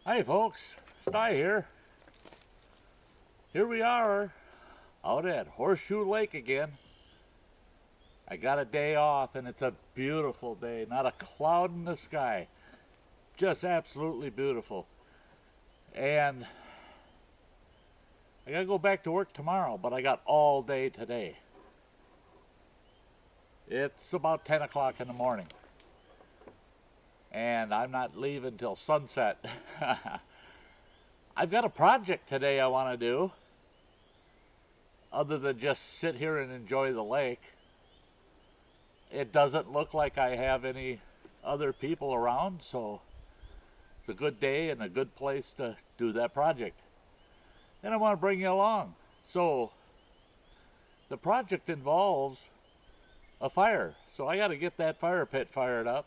Hi folks, Sty here. Here we are out at Horseshoe Lake again. I got a day off and it's a beautiful day, not a cloud in the sky. Just absolutely beautiful. And I gotta go back to work tomorrow, but I got all day today. It's about 10 o'clock in the morning. And I'm not leaving till sunset. I've got a project today I want to do, other than just sit here and enjoy the lake. It doesn't look like I have any other people around, so it's a good day and a good place to do that project. And I want to bring you along. So the project involves a fire. So I got to get that fire pit fired up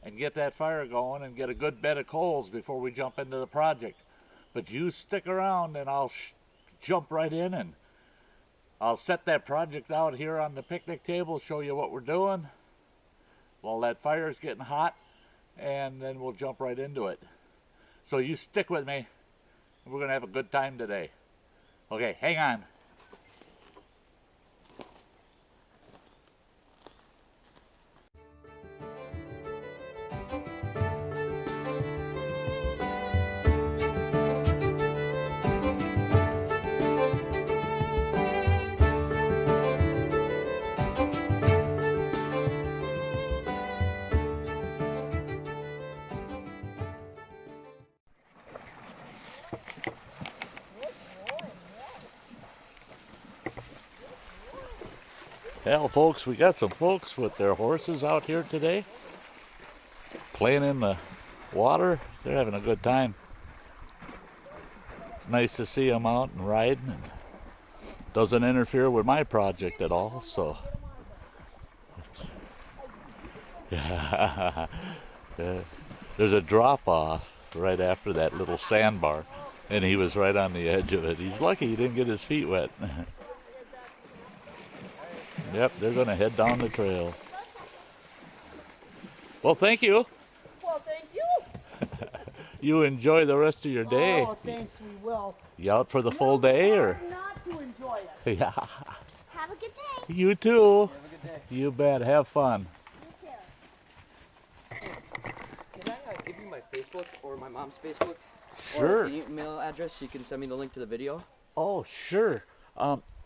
and get that fire going and get a good bed of coals before we jump into the project. But you stick around and I'll jump right in and I'll set that project out here on the picnic table, show you what we're doing while that fire's getting hot, and then we'll jump right into it. So you stick with me. We're going to have a good time today. Okay, hang on. Hell, folks, we got some folks with their horses out here today, playing in the water. They're having a good time. It's nice to see them out and riding, and doesn't interfere with my project at all. So, yeah, there's a drop off right after that little sandbar, and he was right on the edge of it. He's lucky he didn't get his feet wet. Yep, they're going to head down the trail. Well, thank you. Well, thank you. You enjoy the rest of your day. Oh, thanks, we will. You out for the full day, or? Hard not to enjoy it. Yeah. Have a good day. You too. Have a good day. You bet. Have fun. You too. Can I give you my Facebook or my mom's Facebook? Sure. Or email address so you can send me the link to the video? Oh, sure.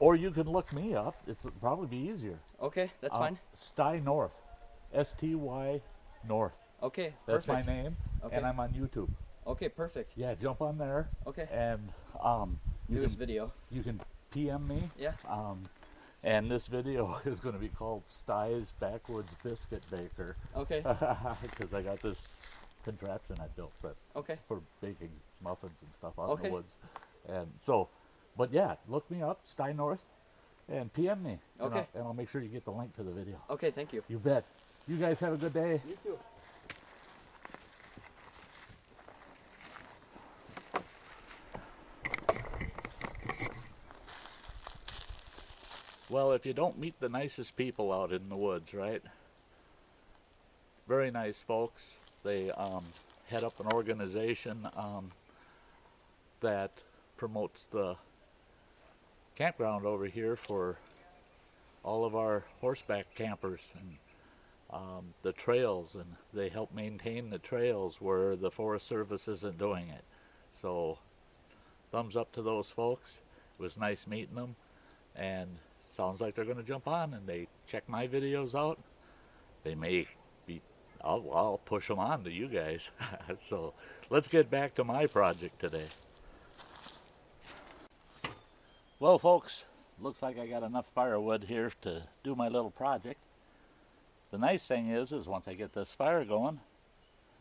Or you can look me up. It'll probably be easier. Okay, that's fine. Sty North. STY North. Okay, That's perfect. my name. Okay. And I'm on YouTube. Okay, perfect. Yeah, jump on there. Okay. And Newest video. you can PM me. Yeah. And this video is going to be called Sty's Backwoods Biscuit Baker. Okay. Because I got this contraption I built Okay. for baking muffins and stuff out in Okay. the woods. And so, but yeah, look me up, Sty North, and PM me. Okay. And I'll make sure you get the link to the video. Okay, thank you. You bet. You guys have a good day. You too. Well, if you don't meet the nicest people out in the woods, right? Very nice folks. They head up an organization that promotes the campground over here for all of our horseback campers, and the trails, and they help maintain the trails where the Forest Service isn't doing it. So thumbs up to those folks. It was nice meeting them, and sounds like they're going to jump on, and they check my videos out. They may be, I'll push them on to you guys. So let's get back to my project today. Well, folks, looks like I got enough firewood here to do my little project. The nice thing is once I get this fire going,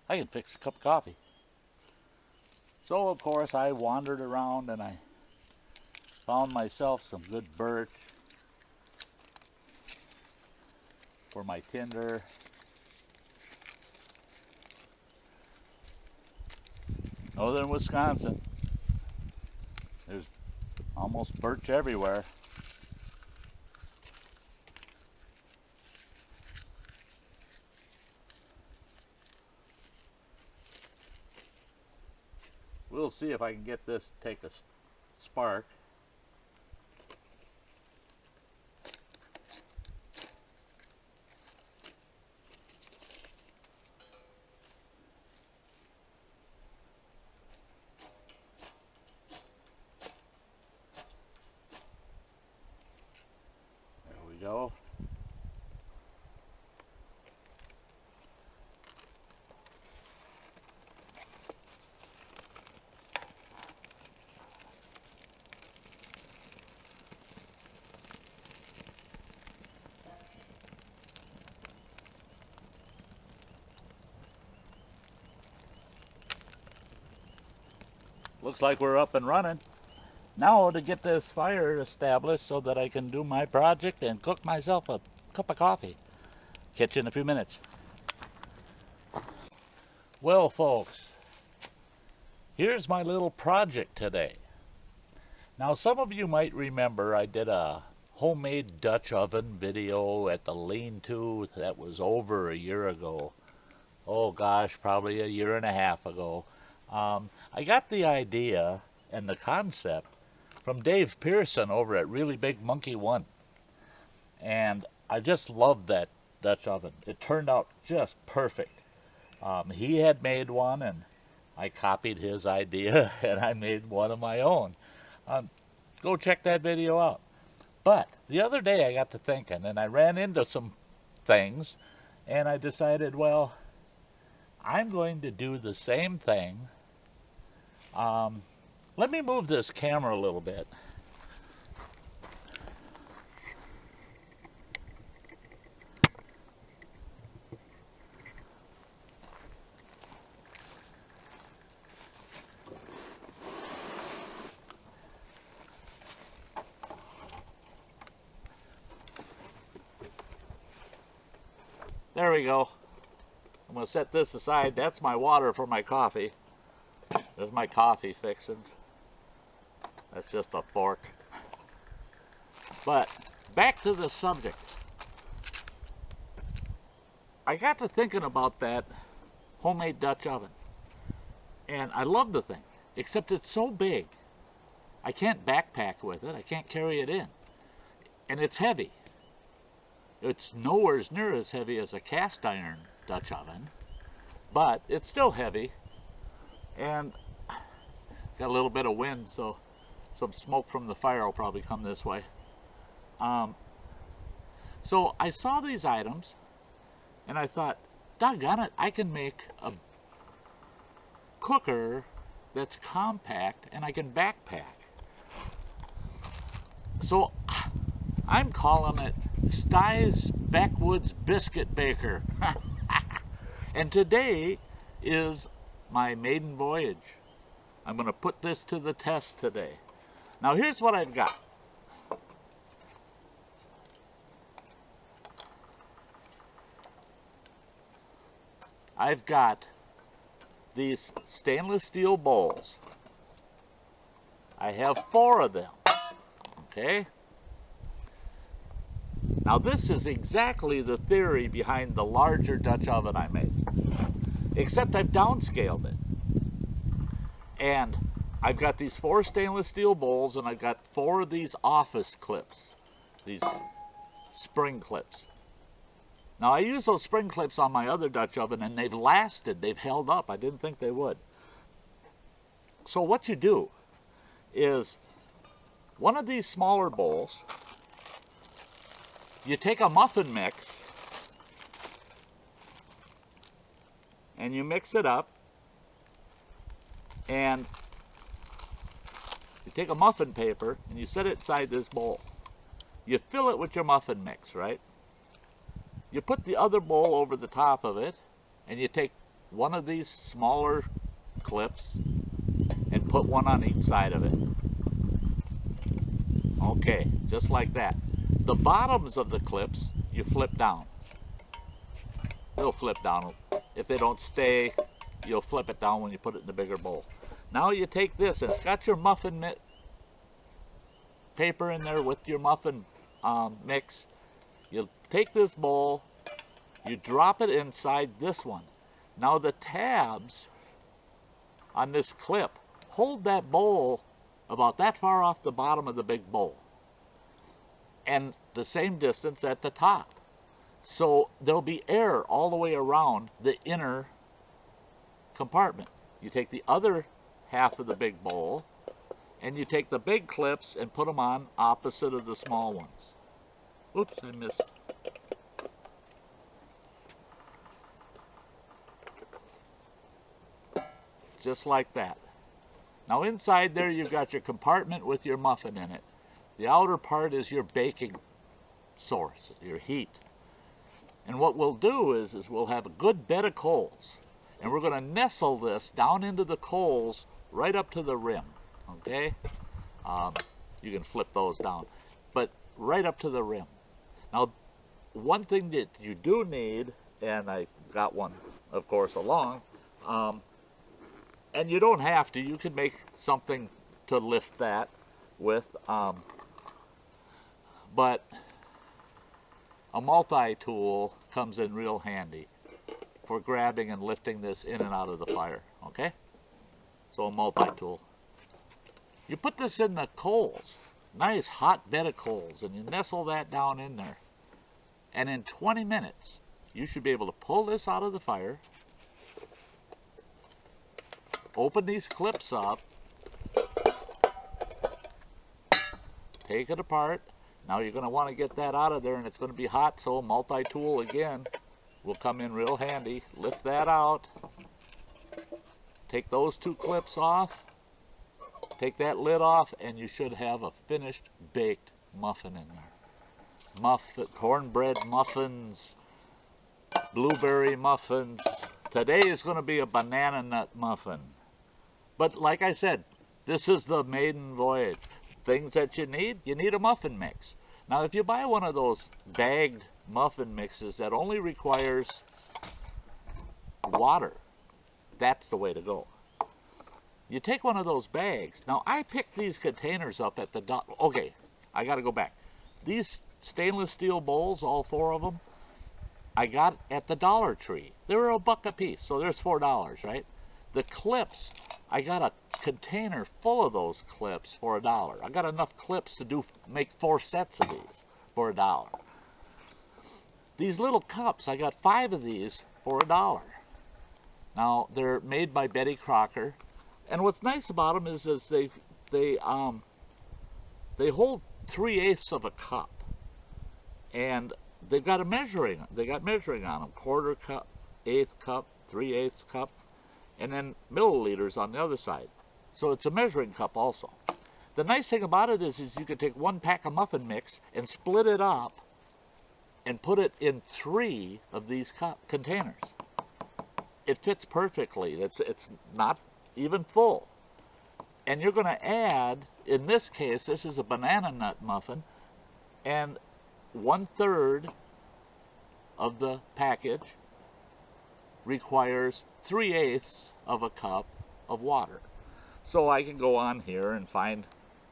I can fix a cup of coffee. So of course I wandered around and I found myself some good birch for my tinder. Northern Wisconsin, there's almost birch everywhere. we'll see if I can get this to take a spark. There we go. Looks like we're up and running. Now to get this fire established so that I can do my project and cook myself a cup of coffee. Catch you in a few minutes. Well, folks, here's my little project today. Now, some of you might remember I did a homemade Dutch oven video at the lean-to that was over a year ago. Oh gosh, probably a year and a half ago. I got the idea and the concept from Dave Pearson over at Really Big Monkey One. And I just loved that Dutch oven. It turned out just perfect. He had made one and I copied his idea and I made one of my own. Go check that video out. But the other day I got to thinking and I ran into some things and I decided, well, I'm going to do the same thing. Let me move this camera a little bit. There we go. I'm going to set this aside. That's my water for my coffee. There's my coffee fixins. That's just a fork. But back to the subject. I got to thinking about that homemade Dutch oven. And I love the thing, except it's so big. I can't backpack with it. I can't carry it in. And it's heavy. It's nowhere near as heavy as a cast iron Dutch oven, but it's still heavy. And got a little bit of wind, so some smoke from the fire will probably come this way. So I saw these items and I thought, doggone it, I can make a cooker that's compact and I can backpack. So I'm calling it Stye's Backwoods Biscuit Baker. And today is my maiden voyage. I'm going to put this to the test today. Now here's what I've got. I've got these stainless steel bowls. I have 4 of them. Okay? Now this is exactly the theory behind the larger Dutch oven I made. Except I've downscaled it. And I've got these 4 stainless steel bowls and I've got 4 of these office clips. These spring clips. Now I use those spring clips on my other Dutch oven and they've lasted. They've held up. I didn't think they would. So what you do is one of these smaller bowls, you take a muffin mix and you mix it up, and you take a muffin paper and you set it inside this bowl. You fill it with your muffin mix, right? You put the other bowl over the top of it and you take one of these smaller clips and put one on each side of it. Okay, just like that. The bottoms of the clips you flip down. They'll flip down. If they don't stay, you'll flip it down when you put it in the bigger bowl. Now you take this, and it's got your muffin paper in there with your muffin mix. You take this bowl, you drop it inside this one. Now the tabs on this clip hold that bowl about that far off the bottom of the big bowl, and the same distance at the top. So there'll be air all the way around the inner compartment. You take the other half of the big bowl, and you take the big clips and put them on opposite of the small ones. Oops, I missed. Just like that. Now inside there you've got your compartment with your muffin in it. The outer part is your baking source, your heat. And what we'll do is we'll have a good bed of coals, and we're going to nestle this down into the coals right up to the rim, okay? You can flip those down, but right up to the rim. Now, one thing that you do need, and I got one, of course, along, and you don't have to, you can make something to lift that with, but a multi-tool comes in real handy for grabbing and lifting this in and out of the fire, okay? So a multi-tool. You put this in the coals, nice hot bed of coals, and you nestle that down in there. And in 20 minutes, you should be able to pull this out of the fire, open these clips up, take it apart. Now you're going to want to get that out of there, and it's going to be hot, so a multi-tool again will come in real handy. Lift that out. Take those two clips off. Take that lid off, and you should have a finished baked muffin in there. Cornbread muffins, blueberry muffins. Today is going to be a banana nut muffin. But like I said, this is the maiden voyage. Things that you need a muffin mix. Now if you buy one of those bagged muffin mixes that only requires water, that's the way to go. You take one of those bags. Now I picked these containers up at the okay, I gotta go back. These stainless steel bowls, all four of them, I got at the Dollar Tree. They were $1 a piece, so there's $4, right? The clips, I got a container full of those clips for $1. I got enough clips to make 4 sets of these for $1. These little cups, I got 5 of these for $1. Now they're made by Betty Crocker, and what's nice about them is they hold 3/8 of a cup, and they've got measuring on them: 1/4 cup, 1/8 cup, 3/8 cup, and then milliliters on the other side. So it's a measuring cup also. The nice thing about it is you can take 1 pack of muffin mix and split it up and put it in 3 of these containers. It fits perfectly. It's not even full. And you're going to add, in this case, this is a banana nut muffin, and 1/3 of the package requires 3/8 of a cup of water. So I can go on here and find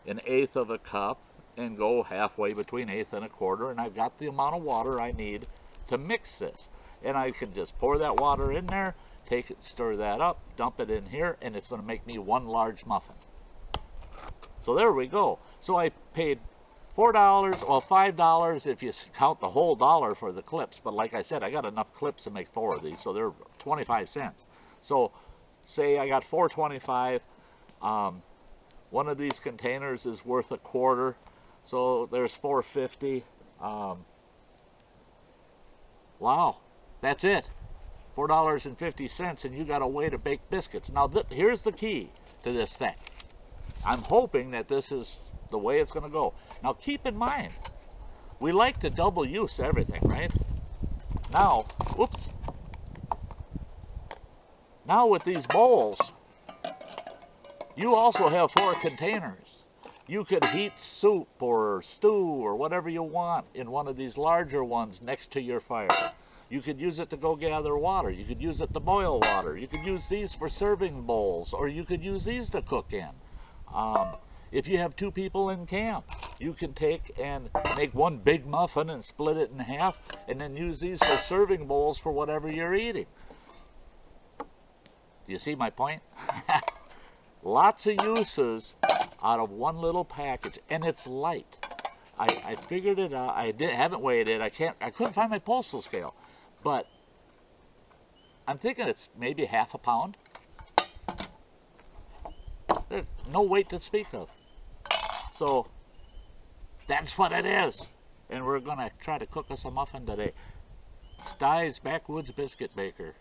1/8 of a cup and go halfway between 1/8 and 1/4, and I've got the amount of water I need to mix this. And I can just pour that water in there, take it, stir that up, dump it in here, and it's going to make me 1 large muffin. So there we go. So I paid $4, well $5 if you count the whole $1 for the clips, but like I said, I got enough clips to make 4 of these, so they're 25 cents. So say I got $4.25. One of these containers is worth $1/4, so there's $4.50. Wow, that's it. $4.50, and you got a way to bake biscuits. Now here's the key to this thing. I'm hoping that this is the way it's going to go. Now keep in mind, we like to double use everything, right? Now, whoops. Now with these bowls, you also have 4 containers. You could heat soup or stew or whatever you want in one of these larger ones next to your fire. You could use it to go gather water. You could use it to boil water. You could use these for serving bowls, or you could use these to cook in. If you have 2 people in camp, you can take and make 1 big muffin and split it in half, and then use these for serving bowls for whatever you're eating. Do you see my point? Lots of uses out of one little package, and it's light. I figured it out. Haven't weighed it. I couldn't find my postal scale, but I'm thinking it's maybe half a pound. There's no weight to speak of. So that's what it is. And we're gonna try to cook us a muffin today. Stuy's Backwoods Biscuit Baker.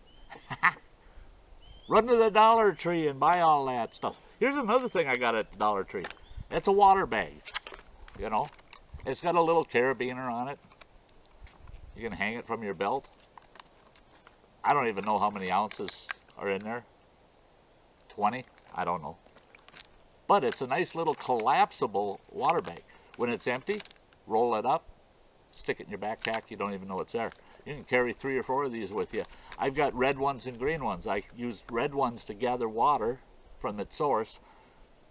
Run to the Dollar Tree and buy all that stuff. Here's another thing I got at the Dollar Tree. It's a water bag, you know. It's got a little carabiner on it. You can hang it from your belt. I don't even know how many ounces are in there. 20? I don't know. But it's a nice little collapsible water bag. When it's empty, roll it up, stick it in your backpack. You don't even know it's there. You can carry 3 or 4 of these with you. I've got red ones and green ones. I use red ones to gather water from its source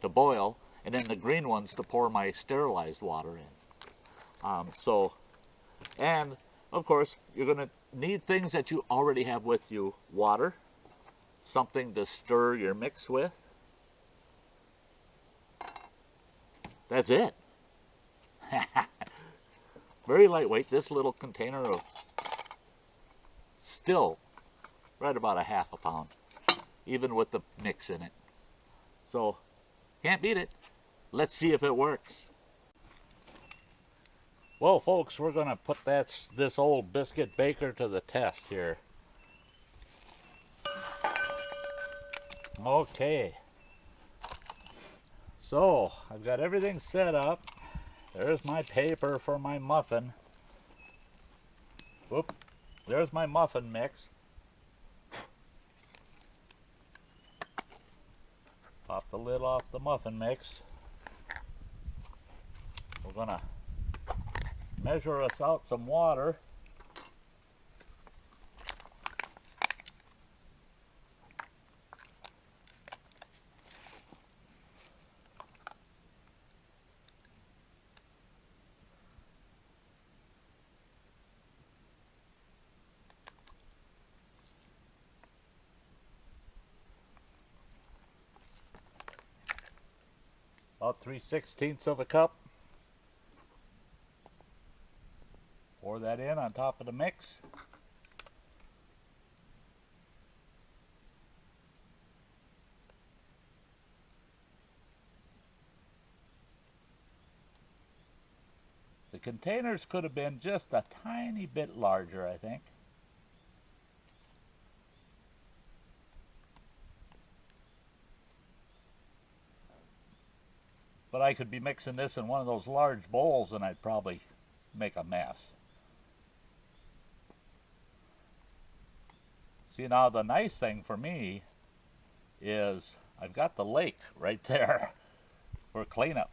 to boil, and then the green ones to pour my sterilized water in. And of course, you're going to need things that you already have with you. Water, something to stir your mix with. That's it. Very lightweight. This little container of still right about a half a pound, even with the mix in it. So can't beat it. Let's see if it works. Well, folks, we're going to put this old biscuit baker to the test here. Okay. So, I've got everything set up. There's my paper for my muffin. Whoop. There's my muffin mix. Pop the lid off the muffin mix. We're going to measure us out some water. About 3/16 of a cup. Pour that in on top of the mix. The containers could have been just a tiny bit larger, I think. But I could be mixing this in one of those large bowls and I'd probably make a mess. See, now the nice thing for me is I've got the lake right there for cleanup.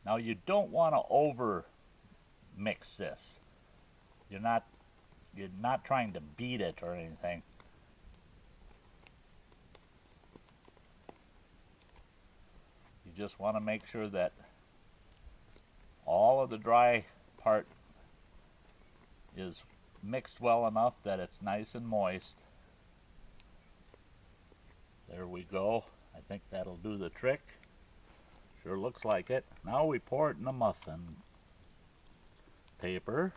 Now you don't want to over mix this. You're not trying to beat it or anything. You just want to make sure that all of the dry part is mixed well enough that it's nice and moist. There we go. I think that'll do the trick. Sure looks like it. Now we pour it in the muffin paper.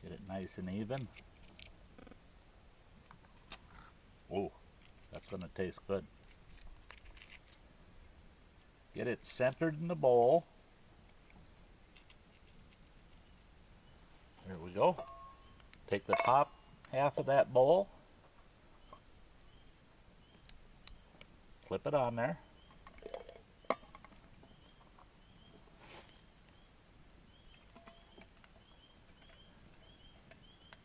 Get it nice and even. Oh, that's going to taste good. Get it centered in the bowl. There we go. Take the top half of that bowl. Flip it on there.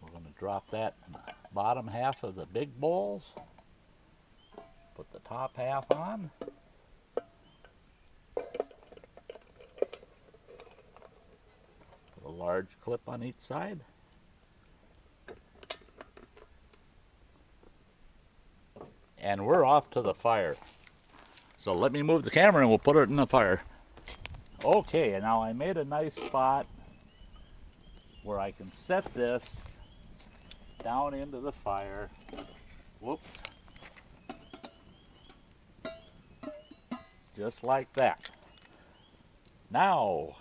We're going to drop that in the bottom half of the big bowls. Put the top half on. A large clip on each side. And we're off to the fire. So let me move the camera and we'll put it in the fire. Okay, and now I made a nice spot where I can set this down into the fire. Whoops. Just like that. Now,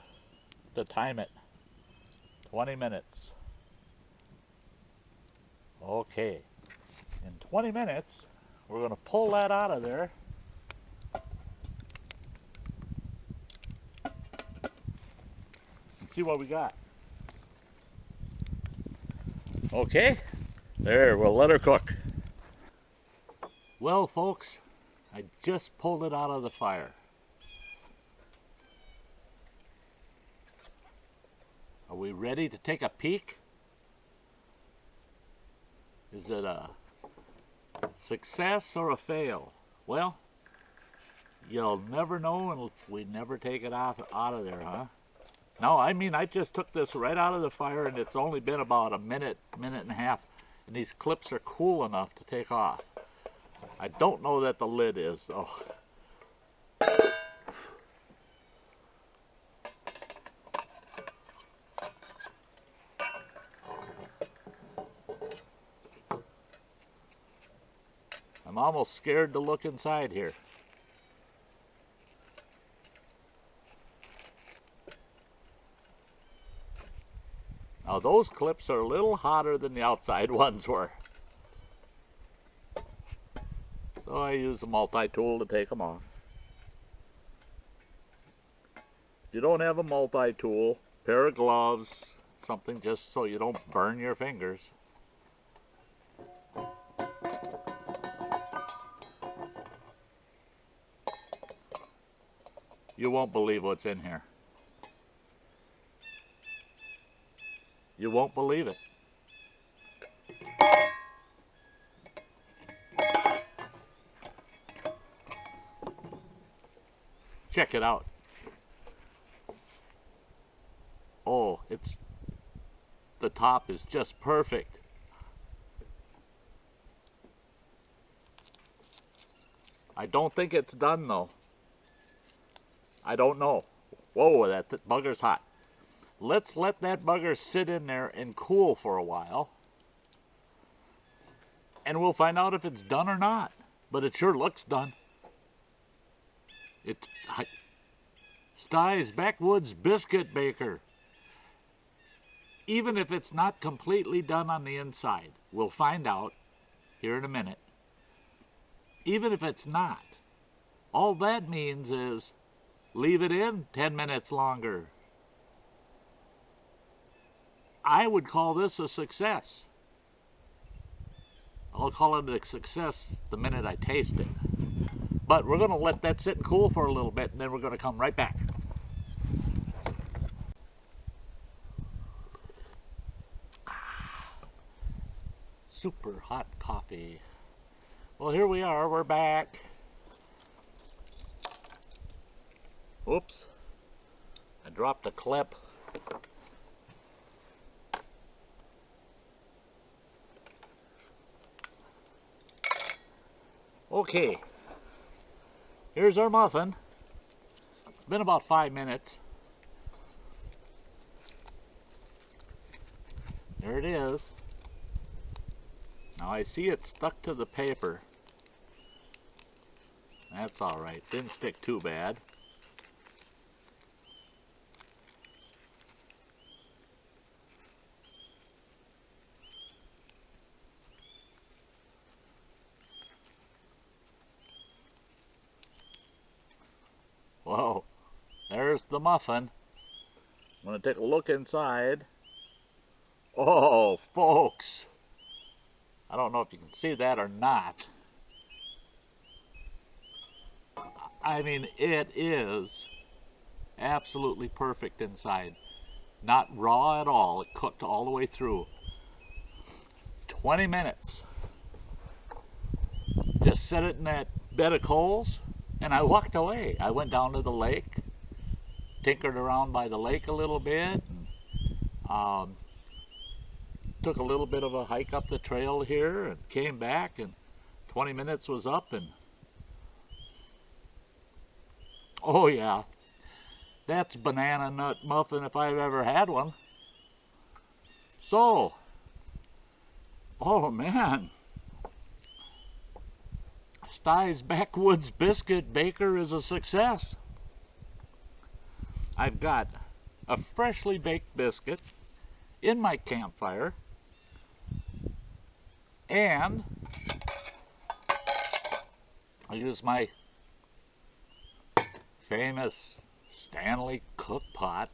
to time it, 20 minutes. Okay, in 20 minutes, we're going to pull that out of there. And see what we got. Okay, there, we'll let her cook. Well, folks, I just pulled it out of the fire. Are we ready to take a peek? Is it a success or a fail? Well, you'll never know if we never take it out of there, huh? No, I mean, I just took this right out of the fire and it's only been about a minute, minute and a half, and these clips are cool enough to take off. I don't know that the lid is, though. I'm almost scared to look inside here. Now those clips are a little hotter than the outside ones were. So I use a multi-tool to take them off. If you don't have a multi-tool, pair of gloves, something just so you don't burn your fingers. You won't believe what's in here. You won't believe it. Check it out. Oh, the top is just perfect. I don't think it's done though. I don't know. Whoa, that bugger's hot. Let's let that bugger sit in there and cool for a while. And we'll find out if it's done or not. But it sure looks done. It's Sty's Backwoods Biscuit Baker. Even if it's not completely done on the inside, we'll find out here in a minute. Even if it's not, all that means is leave it in 10 minutes longer. I would call this a success. I'll call it a success the minute I taste it. But we're going to let that sit and cool for a little bit, and then we're going to come right back. Super hot coffee. Well, here we are. We're back. Oops. I dropped a clip. Okay. Here's our muffin. It's been about 5 minutes. There it is. Now I see it stuck to the paper. That's all right. Didn't stick too bad. Whoa, there's the muffin. I'm going to take a look inside. Oh, folks. I don't know if you can see that or not. I mean, it is absolutely perfect inside. Not raw at all. It cooked all the way through. 20 minutes. Just set it in that bed of coals. And I walked away. I went down to the lake, tinkered around by the lake a little bit, and Took a little bit of a hike up the trail here and came back, and 20 minutes was up, and oh yeah, that's banana nut muffin if I've ever had one. So, oh man, Sty's Backwoods Biscuit Baker is a success. I've got a freshly baked biscuit in my campfire, and I use my famous Stanley cook pot,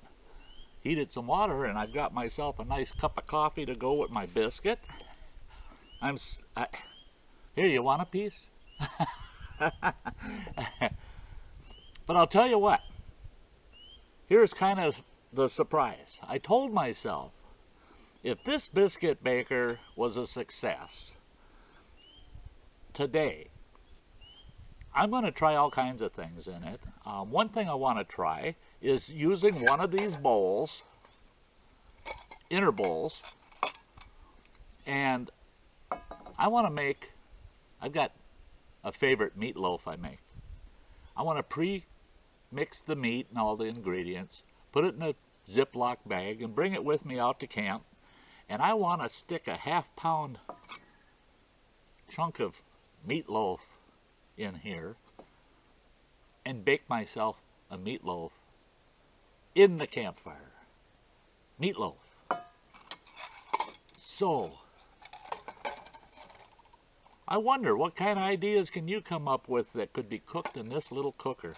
heated some water, and I've got myself a nice cup of coffee to go with my biscuit. Here, you want a piece? But I'll tell you what, here's kind of the surprise. I told myself, if this biscuit baker was a success today, I'm going to try all kinds of things in it. One thing I want to try is using one of these bowls, inner bowls, and I want to make, I've got a favorite meatloaf I make. I want to pre-mix the meat and all the ingredients, put it in a Ziploc bag, and bring it with me out to camp. And I want to stick a half-pound chunk of meatloaf in here and bake myself a meatloaf in the campfire. Meatloaf. So, I wonder, what kind of ideas can you come up with that could be cooked in this little cooker?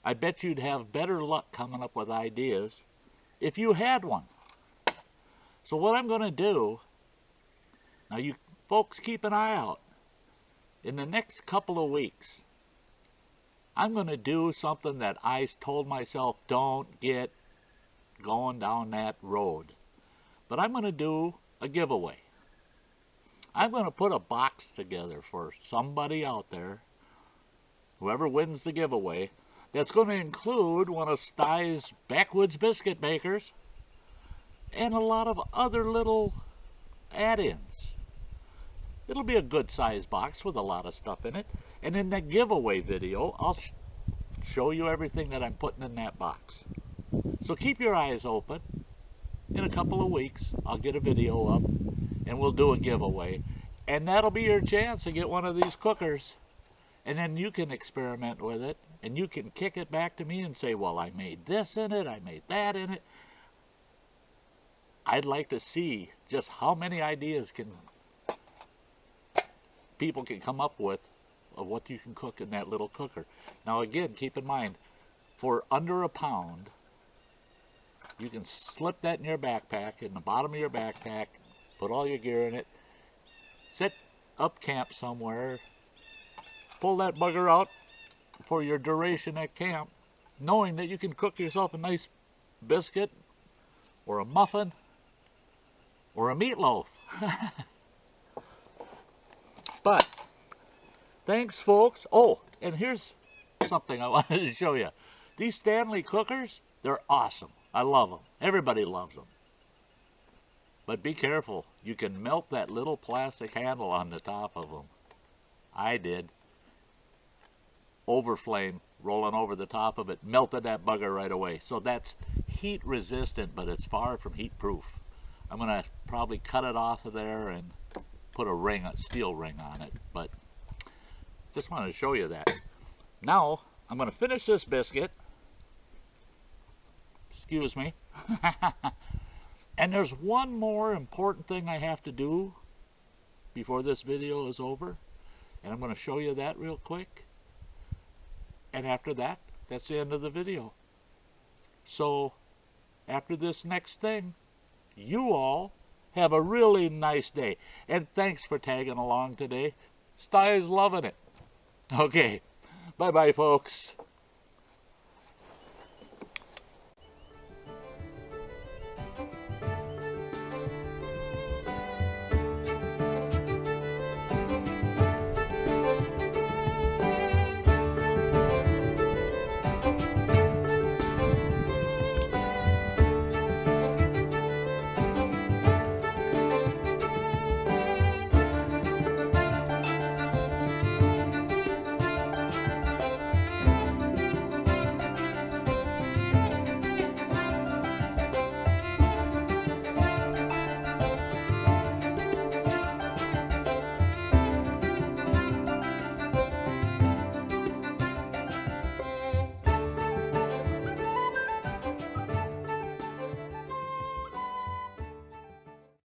I bet you'd have better luck coming up with ideas if you had one. So what I'm going to do, now you folks keep an eye out. In the next couple of weeks, I'm going to do something that I told myself, don't get going down that road. But I'm going to do a giveaway. I'm going to put a box together for somebody out there, whoever wins the giveaway, that's going to include one of Sty's Backwoods Biscuit Bakers and a lot of other little add-ins. It'll be a good sized box with a lot of stuff in it. And in the giveaway video, I'll show you everything that I'm putting in that box. So keep your eyes open. In a couple of weeks, I'll get a video up and we'll do a giveaway. And that'll be your chance to get one of these cookers. And then you can experiment with it. And you can kick it back to me and say, well, I made this in it, I made that in it. I'd like to see just how many ideas people can come up with of what you can cook in that little cooker. Now again, keep in mind, for under a pound, you can slip that in your backpack, in the bottom of your backpack, put all your gear in it, set up camp somewhere, pull that bugger out for your duration at camp, knowing that you can cook yourself a nice biscuit or a muffin or a meatloaf. But thanks, folks. Oh, and here's something I wanted to show you. These Stanley cookers, they're awesome. I love them. Everybody loves them. But be careful. You can melt that little plastic handle on the top of them. I did. Overflame rolling over the top of it, melted that bugger right away. So that's heat resistant, but it's far from heat proof. I'm going to probably cut it off of there and put a steel ring on it. But just wanted to show you that. Now, I'm going to finish this biscuit. Excuse me. And there's one more important thing I have to do before this video is over. And I'm going to show you that real quick. And after that, that's the end of the video. So, after this next thing, you all have a really nice day. And thanks for tagging along today. Sty's loving it. Okay. Bye-bye, folks.